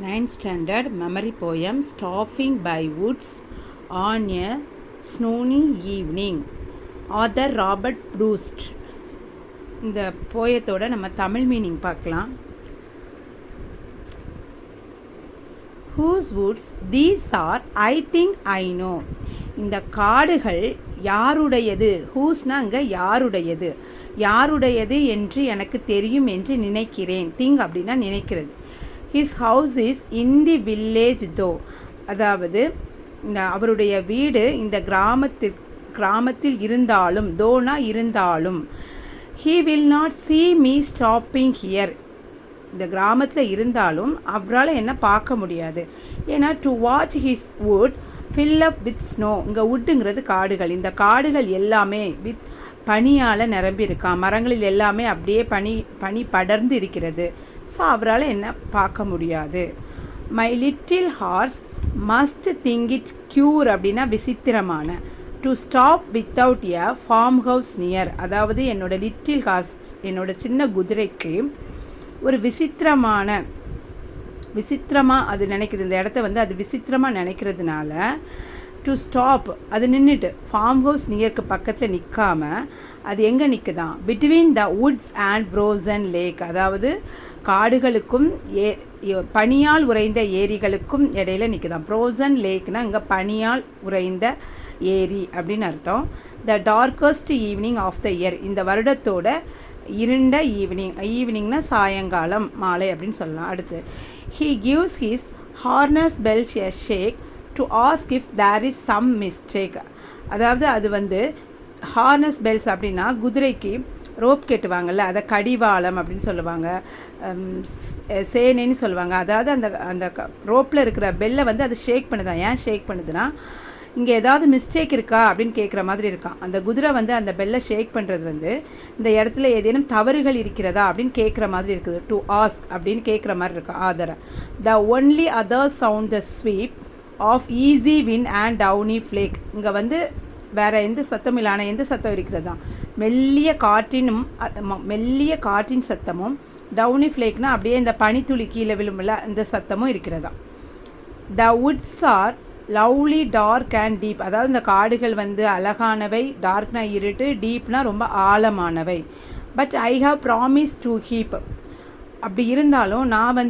9th standard memory poem Stopping by Woods on a Snowy Evening. Author Robert Bruce. இந்த போயத்தோட நம்ம Tamil meaning பார்க்கலாம். Whose woods these are? I think I know. இந்த காடுகள் யாருடையது? ஹூஸ்னா அங்கே யாருடையது, யாருடையது என்று எனக்கு தெரியும் என்று நினைக்கிறேன். திங் அப்படின்னா நினைக்கிறது. His house is in the village தோ, அதாவது இந்த அவருடைய வீடு இந்த கிராமத்தில் இருந்தாலும், தோனா இருந்தாலும். He will not see me stopping here, இந்த கிராமத்தில் இருந்தாலும் அவரால் என்ன பார்க்க முடியாது. ஏன்னா to watch his would fill up with snow, இங்கே வுட்டுங்கிறது காடுகள், இந்த காடுகள் எல்லாமே வித் பனியால் நிரம்பியிருக்கான், மரங்களில் எல்லாமே அப்படியே பனி படர்ந்து இருக்கிறது. ஸோ அவரால் என்ன பார்க்க முடியாது. My little horse must think it queer அப்படின்னா விசித்திரமான. To stop without a farm house near, அதாவது என்னோட லிட்டில் ஹார்ஸ் என்னோட சின்ன குதிரைக்கு ஒரு விசித்திரமாக அது நினைக்குது, இந்த இடத்த அது விசித்திரமாக நினைக்கிறதுனால டு ஸ்டாப் அது நின்றுட்டு ஃபார்ம் ஹவுஸ் நியருக்கு பக்கத்தில் நிற்காம அது எங்கே நிற்குதான், between the woods and frozen lake, அதாவது காடுகளுக்கும் பனியால் உறைந்த ஏரிகளுக்கும் இடையில நிற்குதான். ஃப்ரோசன் லேக்னால் இங்கே பனியால் உறைந்த ஏரி அப்படின்னு அர்த்தம். The darkest evening of the year, இந்த வருடத்தோட இருண்ட ஈவினிங்னா சாயங்காலம், மாலை அப்படின்னு சொல்லலாம். அடுத்து he gives his harness bells a shake to ask if there is some mistake, அதாவது அது ஹார்னஸ் பெல்ஸ் அப்படின்னா குதிரைக்கு ரோப் கெட்டுவாங்கள்ல, அதை கடிவாளம் அப்படின்னு சொல்லுவாங்க, சேனைன்னு சொல்லுவாங்க. அதாவது அந்த ரோப்பில் இருக்கிற பெல்லை அது ஷேக் பண்ணுதான். ஏன் ஷேக் பண்ணுதுன்னா இங்கே ஏதாவது மிஸ்டேக் இருக்கா அப்படின்னு கேட்குற மாதிரி இருக்கான். அந்த குதிரை அந்த பெல்லை ஷேக் பண்ணுறது இந்த இடத்துல ஏதேனும் தவறுகள் இருக்கிறதா அப்படின்னு கேட்குற மாதிரி இருக்குது. டு ஆஸ்க் அப்படின்னு கேட்குற மாதிரி இருக்கா. ஆதர the only other sound the sweep of easy wind and downy flake, இங்கே வேறு எந்த சத்தமும் இல்லான எந்த சத்தம் இருக்கிறதா, மெல்லிய காற்றின் சத்தமும், டவுனி ஃப்ளேக்னால் அப்படியே இந்த பனித்துளி கீழே விழும்புல அந்த சத்தமும் இருக்கிறதா. The woods are lovely dark and deep, அதாவது இந்த காடுகள் அழகானவை, டார்க்னா இருட்டு, டீப்னா ரொம்ப ஆழமானவை. But I have promise to keep, அப்படி இருந்தாலும் நான்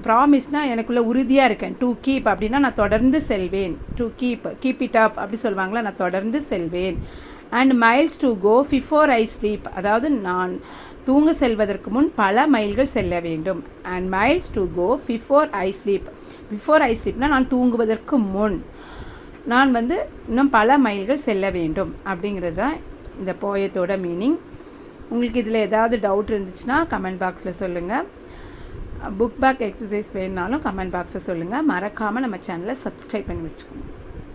ப்ராமிஸ்னால் எனக்குள்ளே உறுதியாக இருக்கேன். டு கீப் அப்படின்னா நான் தொடர்ந்து செல்வேன். டு கீப் இட் அப் அப்படி சொல்லுவாங்களா, நான் தொடர்ந்து செல்வேன். And miles to go before I sleep, அதாவது நான் தூங்க செல்வதற்கு முன் பல மைல்கள் செல்ல வேண்டும். And miles to go before I sleep, before I ஸ்லீப்னால் நான் தூங்குவதற்கு முன் நான் இன்னும் பல மைல்கள் செல்ல வேண்டும் அப்படிங்கிறது தான் இந்த போயத்தோட மீனிங். உங்களுக்கு இதில் ஏதாவது டவுட் இருந்துச்சுன்னா கமெண்ட் பாக்ஸில் சொல்லுங்கள். புக் பேக் எக்ஸசைஸ் வேணுனாலும் கமெண்ட் பாக்ஸில் சொல்லுங்கள். மறக்காமல் நம்ம சேனலை சப்ஸ்கிரைப் பண்ணி வச்சுக்கோங்க.